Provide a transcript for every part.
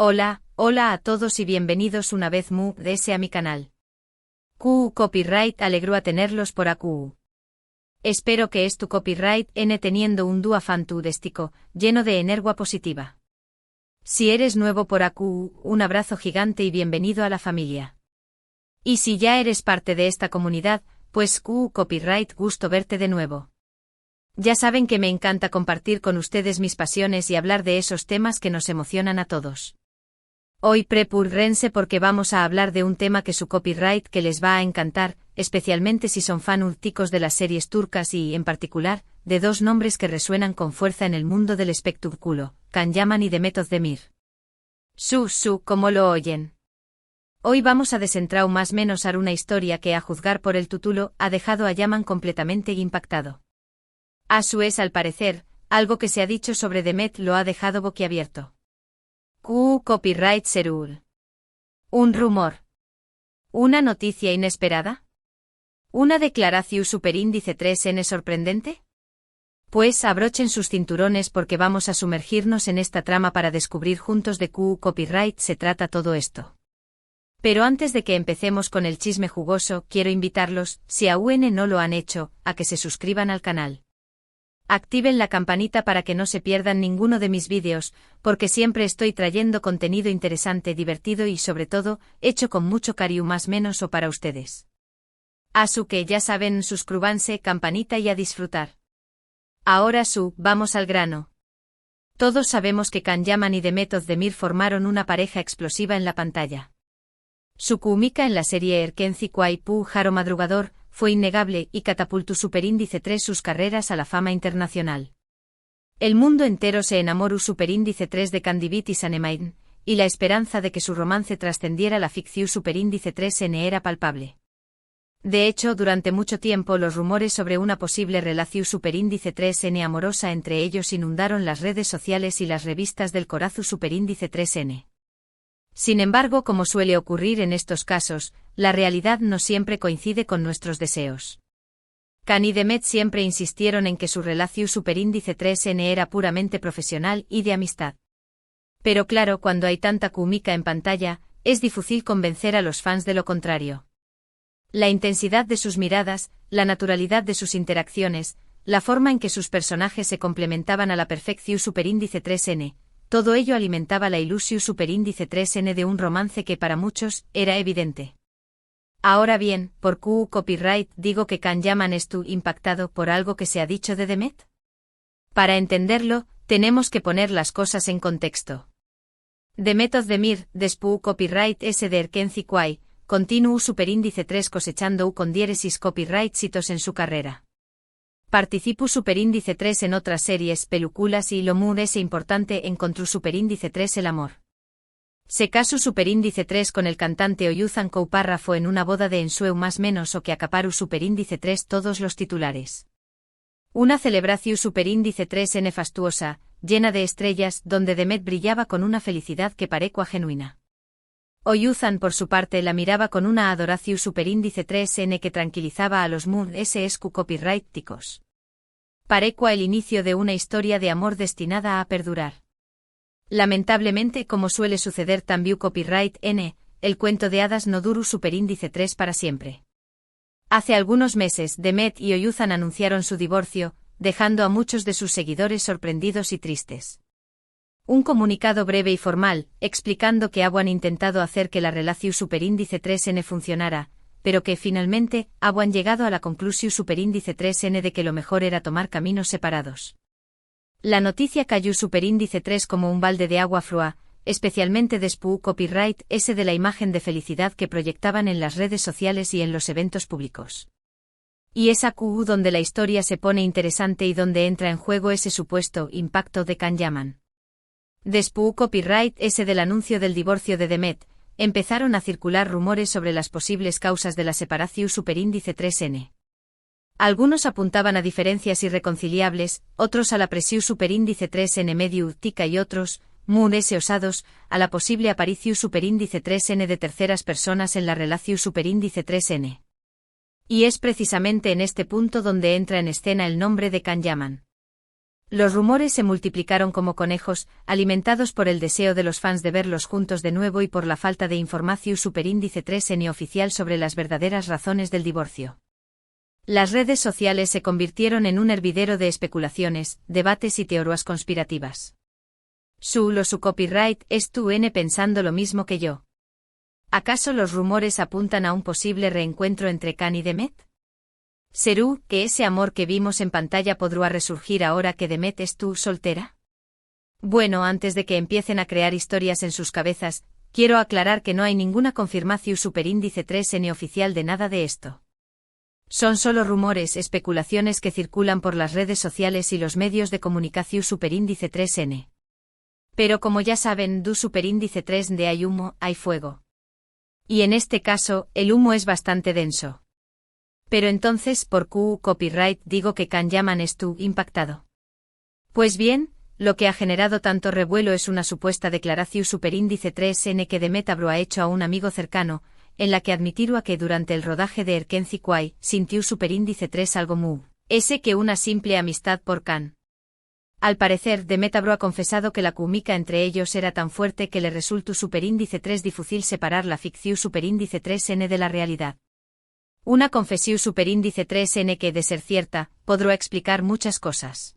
Hola a todos y bienvenidos una vez más a mi canal. QU Copyright alegro a tenerlos por AQU. Espero que tu copyright teniendo un día fantástico, lleno de energía positiva. Si eres nuevo por AQU, un abrazo gigante y bienvenido a la familia. Y si ya eres parte de esta comunidad, pues QU Copyright gusto verte de nuevo. Ya saben que me encanta compartir con ustedes mis pasiones y hablar de esos temas que nos emocionan a todos. Hoy prepúrense porque vamos a hablar de un tema que su copyright que les va a encantar, especialmente si son fanáticos de las series turcas y, en particular, de dos nombres que resuenan con fuerza en el mundo del espectáculo, Can Yaman y Demet Özdemir. Como lo oyen. Hoy vamos a desentrar más menos a una historia que, a juzgar por el título, ha dejado a Yaman completamente impactado. A su vez, al parecer, algo que se ha dicho sobre Demet lo ha dejado boquiabierto. QU Copyright Serul. Un rumor. ¿Una noticia inesperada? ¿Una declaración superíndice 3N sorprendente? Pues abrochen sus cinturones porque vamos a sumergirnos en esta trama para descubrir juntos de QU Copyright se trata todo esto. Pero antes de que empecemos con el chisme jugoso, quiero invitarlos, si aún no lo han hecho, a que se suscriban al canal. Activen la campanita para que no se pierdan ninguno de mis vídeos, porque siempre estoy trayendo contenido interesante, divertido y sobre todo, hecho con mucho cariño más menos o para ustedes. Así que ya saben, suscríbanse, campanita y a disfrutar. Ahora vamos al grano. Todos sabemos que Can Yaman y Demet Özdemir formaron una pareja explosiva en la pantalla. Su química en la serie Erkenci Quay Pu Jaro Madrugador fue innegable y catapultó superíndice 3 sus carreras a la fama internacional. El mundo entero se enamoró superíndice 3 de Candivit y Sanemain, y la esperanza de que su romance trascendiera la ficción superíndice 3N era palpable. De hecho, durante mucho tiempo los rumores sobre una posible relación superíndice 3N amorosa entre ellos inundaron las redes sociales y las revistas del corazón superíndice 3N. Sin embargo, como suele ocurrir en estos casos, la realidad no siempre coincide con nuestros deseos. Can y Demet siempre insistieron en que su relación superíndice 3N era puramente profesional y de amistad. Pero claro, cuando hay tanta química en pantalla, es difícil convencer a los fans de lo contrario. La intensidad de sus miradas, la naturalidad de sus interacciones, la forma en que sus personajes se complementaban a la perfección superíndice 3N, todo ello alimentaba la ilusión superíndice 3N de un romance que para muchos era evidente. Ahora bien, por QU Copyright digo que Can Yaman estuvo impactado por algo que se ha dicho de Demet. Para entenderlo, tenemos que poner las cosas en contexto. Demet Özdemir, después Copyright S de Erkenci Quay, continuó superíndice 3 cosechando con diéresis copyright hitos en su carrera. Participó superíndice 3 en otras series, películas y lo muy importante encontró superíndice 3 el amor. Se casó superíndice 3 con el cantante Oyuzhan Párrafo en una boda de ensueu más menos o que acaparó superíndice 3 todos los titulares. Una celebración superíndice 3 nefastuosa, llena de estrellas, donde Demet brillaba con una felicidad que parecua genuina. Oyuzhan por su parte la miraba con una adoración superíndice 3N que tranquilizaba a los SQ copyrighticos. Parecua el inicio de una historia de amor destinada a perdurar. Lamentablemente, como suele suceder también Copyright N, el cuento de hadas no duró superíndice 3 para siempre. Hace algunos meses Demet y Oyuzhan anunciaron su divorcio, dejando a muchos de sus seguidores sorprendidos y tristes. Un comunicado breve y formal, explicando que habían intentado hacer que la relación superíndice 3N funcionara, pero que finalmente habían llegado a la conclusión superíndice 3N de que lo mejor era tomar caminos separados. La noticia cayó superíndice 3 como un balde de agua fría, especialmente después Copyright S de la imagen de felicidad que proyectaban en las redes sociales y en los eventos públicos. Y es QU donde la historia se pone interesante y donde entra en juego ese supuesto impacto de Can Yaman. Después Copyright S del anuncio del divorcio de Demet, empezaron a circular rumores sobre las posibles causas de la separación superíndice 3N. Algunos apuntaban a diferencias irreconciliables, otros a la presión superíndice 3N medio urtica y otros, muy osados, a la posible aparición superíndice 3N de terceras personas en la relación superíndice 3N. Y es precisamente en este punto donde entra en escena el nombre de Can Yaman. Los rumores se multiplicaron como conejos, alimentados por el deseo de los fans de verlos juntos de nuevo y por la falta de información superíndice 3N oficial sobre las verdaderas razones del divorcio. Las redes sociales se convirtieron en un hervidero de especulaciones, debates y teorías conspirativas. Su copyright es tu N pensando lo mismo que yo. ¿Acaso los rumores apuntan a un posible reencuentro entre Khan y Demet? ¿Será que ese amor que vimos en pantalla podrá resurgir ahora que Demet es tú soltera? Bueno, antes de que empiecen a crear historias en sus cabezas, quiero aclarar que no hay ninguna confirmación superíndice 3N oficial de nada de esto. Son solo rumores, especulaciones que circulan por las redes sociales y los medios de comunicación superíndice 3N. Pero como ya saben, du superíndice 3N hay humo, hay fuego. Y en este caso, el humo es bastante denso. Pero entonces, ¿por qué copyright digo que Khan Yaman es tú impactado? Pues bien, lo que ha generado tanto revuelo es una supuesta declaración superíndice 3N que Demet ha hecho a un amigo cercano, en la que admitirá que durante el rodaje de Erkenci Kwai sintió superíndice 3 algo muy ese que una simple amistad por Khan. Al parecer, Demet ha confesado que la química entre ellos era tan fuerte que le resultó superíndice 3 difícil separar la ficción superíndice 3N de la realidad. Una confesión superíndice 3N que, de ser cierta, podrá explicar muchas cosas.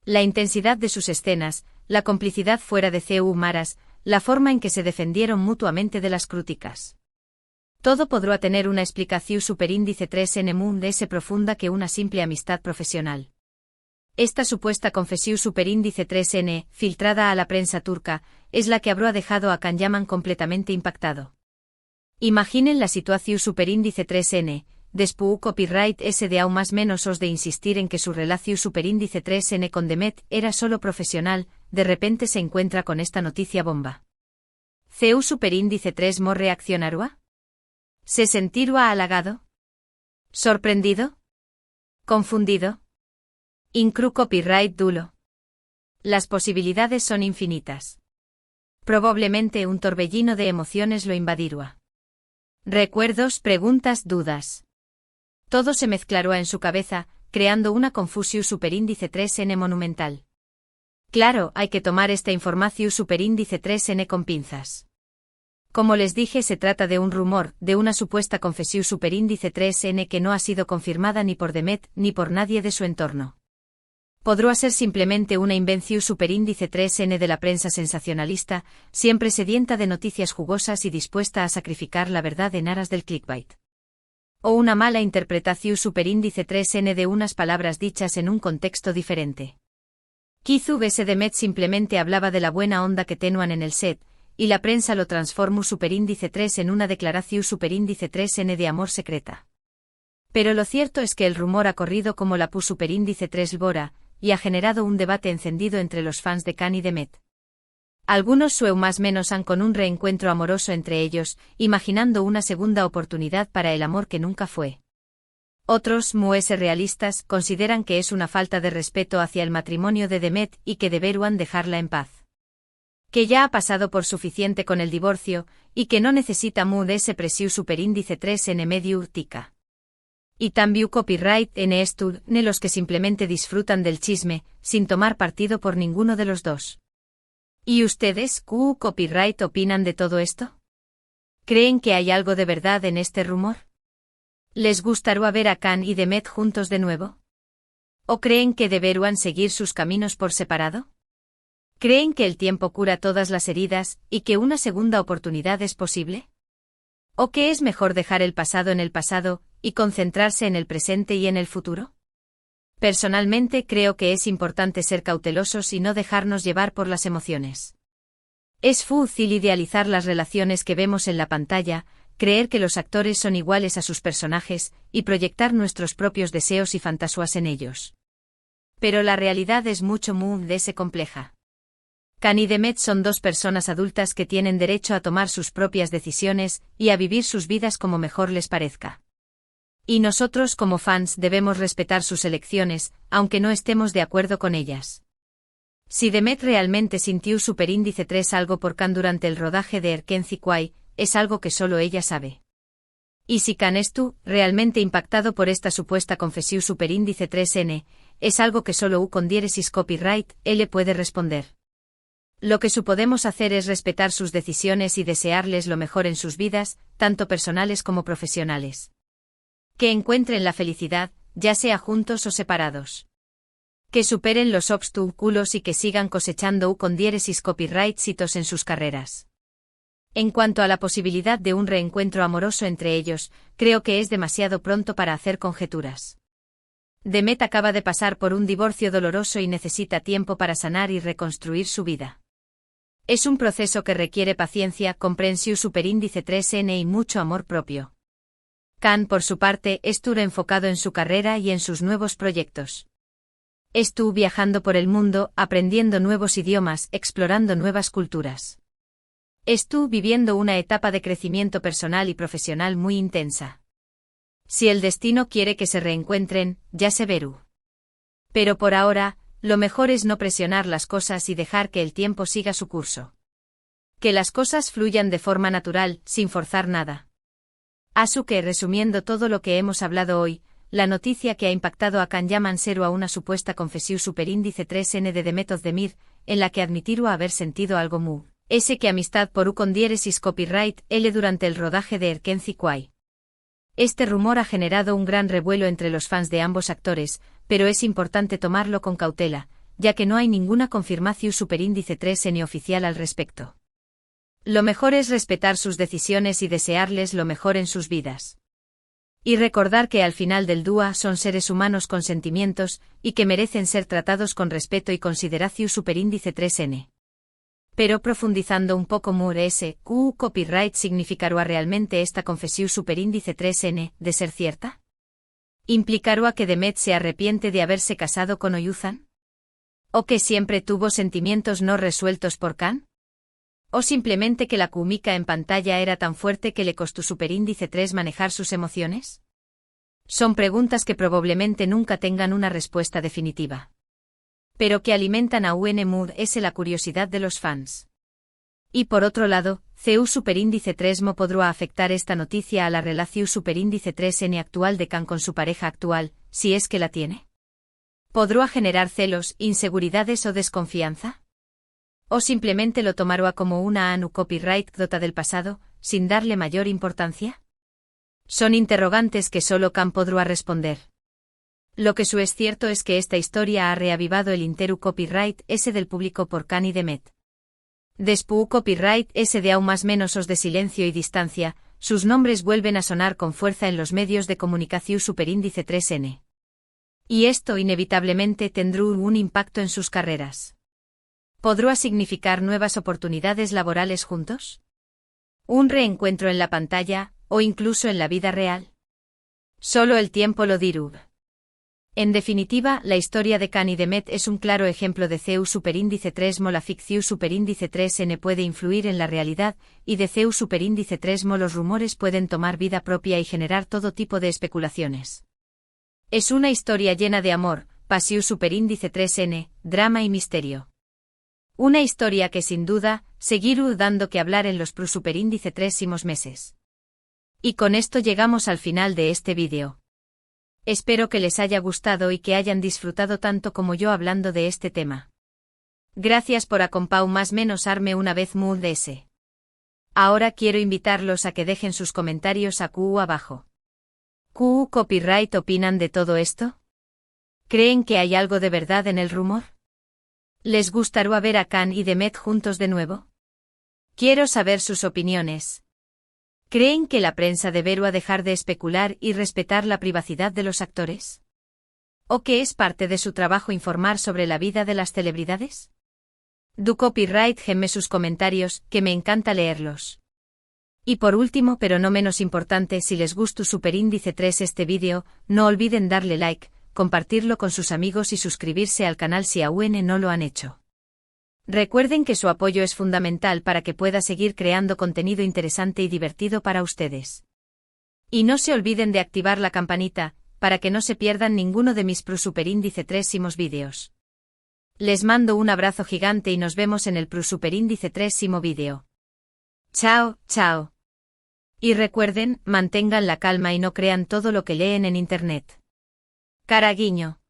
La intensidad de sus escenas, la complicidad fuera de CU Maras, la forma en que se defendieron mutuamente de las críticas. Todo podrá tener una explicación superíndice 3N muy profunda que una simple amistad profesional. Esta supuesta confesión superíndice 3N, filtrada a la prensa turca, es la que habrá dejado a Khan Yaman completamente impactado. Imaginen la situación superíndice 3N, después copyright de aún más menos os de insistir en que su relación superíndice 3N con Demet era solo profesional, de repente se encuentra con esta noticia bomba. ¿CU superíndice 3 mo reaccionará? ¿Se sentirá halagado? ¿Sorprendido? ¿Confundido? Incru copyright dulo. Las posibilidades son infinitas. Probablemente un torbellino de emociones lo invadirá. Recuerdos, preguntas, dudas. Todo se mezclará en su cabeza, creando una confusión superíndice 3N monumental. Claro, hay que tomar esta información superíndice 3N con pinzas. Como les dije, se trata de un rumor, de una supuesta confesión superíndice 3N que no ha sido confirmada ni por Demet ni por nadie de su entorno. Podrá ser simplemente una invención superíndice 3N de la prensa sensacionalista, siempre sedienta de noticias jugosas y dispuesta a sacrificar la verdad en aras del clickbait. O una mala interpretación superíndice 3N de unas palabras dichas en un contexto diferente. Quizá ese Demet simplemente hablaba de la buena onda que tenuan en el set, y la prensa lo transformó superíndice 3 en una declaración superíndice 3N de amor secreta. Pero lo cierto es que el rumor ha corrido como la pu superíndice 3 Bora, y ha generado un debate encendido entre los fans de Khan y Demet. Algunos más menos han con un reencuentro amoroso entre ellos, imaginando una segunda oportunidad para el amor que nunca fue. Otros, realistas, consideran que es una falta de respeto hacia el matrimonio de Demet y que deberían dejarla en paz. Que ya ha pasado por suficiente con el divorcio, y que no necesita de ese presión superíndice 3N medio urtica. Y también copyright en esto, ne los que simplemente disfrutan del chisme, sin tomar partido por ninguno de los dos. ¿Y ustedes, copyright, opinan de todo esto? ¿Creen que hay algo de verdad en este rumor? ¿Les gustaría ver a Khan y Demet juntos de nuevo? ¿O creen que deberían seguir sus caminos por separado? ¿Creen que el tiempo cura todas las heridas, y que una segunda oportunidad es posible? ¿O que es mejor dejar el pasado en el pasado, y concentrarse en el presente y en el futuro? Personalmente creo que es importante ser cautelosos y no dejarnos llevar por las emociones. Es fácil idealizar las relaciones que vemos en la pantalla, creer que los actores son iguales a sus personajes, y proyectar nuestros propios deseos y fantasías en ellos. Pero la realidad es mucho más compleja. Khan y Demet son dos personas adultas que tienen derecho a tomar sus propias decisiones y a vivir sus vidas como mejor les parezca. Y nosotros como fans debemos respetar sus elecciones, aunque no estemos de acuerdo con ellas. Si Demet realmente sintió superíndice 3 algo por Khan durante el rodaje de Erkenci Kwai, es algo que solo ella sabe. Y si Khan estuvo realmente impactado por esta supuesta confesión superíndice 3N, es algo que solo U con diéresis copyright L puede responder. Lo que podemos hacer es respetar sus decisiones y desearles lo mejor en sus vidas, tanto personales como profesionales. Que encuentren la felicidad, ya sea juntos o separados. Que superen los obstáculos y que sigan cosechando U con diéresis copyright hitos en sus carreras. En cuanto a la posibilidad de un reencuentro amoroso entre ellos, creo que es demasiado pronto para hacer conjeturas. Demet acaba de pasar por un divorcio doloroso y necesita tiempo para sanar y reconstruir su vida. Es un proceso que requiere paciencia, comprensión superíndice 3N y mucho amor propio. Can, por su parte, estuvo enfocado en su carrera y en sus nuevos proyectos. Estuvo viajando por el mundo, aprendiendo nuevos idiomas, explorando nuevas culturas. Estuvo viviendo una etapa de crecimiento personal y profesional muy intensa. Si el destino quiere que se reencuentren, ya se verú. Pero por ahora, lo mejor es no presionar las cosas y dejar que el tiempo siga su curso. Que las cosas fluyan de forma natural, sin forzar nada. Que, resumiendo todo lo que hemos hablado hoy, la noticia que ha impactado a Can llaman seru a una supuesta confesión superíndice 3N de Demet Özdemir, en la que admitiru haber sentido algo mu. Que amistad por U con diéresis copyright L durante el rodaje de Erkenci Kwai. Este rumor ha generado un gran revuelo entre los fans de ambos actores, pero es importante tomarlo con cautela, ya que no hay ninguna confirmación superíndice 3N oficial al respecto. Lo mejor es respetar sus decisiones y desearles lo mejor en sus vidas. Y recordar que al final del día son seres humanos con sentimientos, y que merecen ser tratados con respeto y consideración superíndice 3N. Pero profundizando un poco ¿Q copyright significará realmente esta confesión superíndice 3N, de ser cierta? ¿Implicará que Demet se arrepiente de haberse casado con Oyuzan? ¿O que siempre tuvo sentimientos no resueltos por Can? ¿O simplemente que la química en pantalla era tan fuerte que le costó superíndice 3 manejar sus emociones? Son preguntas que probablemente nunca tengan una respuesta definitiva. Pero que alimentan a la curiosidad de los fans. Y por otro lado, CU superíndice 3 mo podrá afectar esta noticia a la relación superíndice 3N actual de Can con su pareja actual, si es que la tiene. ¿Podrá generar celos, inseguridades o desconfianza? ¿O simplemente lo tomará como una anu copyright dota del pasado, sin darle mayor importancia? Son interrogantes que solo Can podrá responder. Lo que es cierto es que esta historia ha reavivado el interu copyright ese del público por Can y Demet. Después copyright ese de aún más menos os de silencio y distancia, sus nombres vuelven a sonar con fuerza en los medios de comunicación superíndice 3N. Y esto inevitablemente tendrá un impacto en sus carreras. ¿Podrá significar nuevas oportunidades laborales juntos? ¿Un reencuentro en la pantalla, o incluso en la vida real? Solo el tiempo lo dirá. En definitiva, la historia de Can y Demet es un claro ejemplo de CU superíndice 3 mo la ficción superíndice 3N puede influir en la realidad, y de CU superíndice 3 mo los rumores pueden tomar vida propia y generar todo tipo de especulaciones. Es una historia llena de amor, pasión superíndice 3N, drama y misterio. Una historia que sin duda, seguirá dando que hablar en los superíndice 3 meses. Y con esto llegamos al final de este vídeo. Espero que les haya gustado y que hayan disfrutado tanto como yo hablando de este tema. Gracias por acompañarme más menos arme una vez muy de ese. Ahora quiero invitarlos a que dejen sus comentarios a QU abajo. ¿QU copyright opinan de todo esto? ¿Creen que hay algo de verdad en el rumor? ¿Les gustaría ver a Can y Demet juntos de nuevo? Quiero saber sus opiniones. ¿Creen que la prensa deberá dejar de especular y respetar la privacidad de los actores? ¿O que es parte de su trabajo informar sobre la vida de las celebridades? Du copyright gemme sus comentarios, que me encanta leerlos. Y por último pero no menos importante, si les gustó superíndice 3 este vídeo, no olviden darle like, compartirlo con sus amigos y suscribirse al canal si aún no lo han hecho. Recuerden que su apoyo es fundamental para que pueda seguir creando contenido interesante y divertido para ustedes. Y no se olviden de activar la campanita, para que no se pierdan ninguno de mis superíndice 3 vídeos. Les mando un abrazo gigante y nos vemos en el superíndice 3 vídeo. Chao, chao. Y recuerden, mantengan la calma y no crean todo lo que leen en internet. Cara guiño.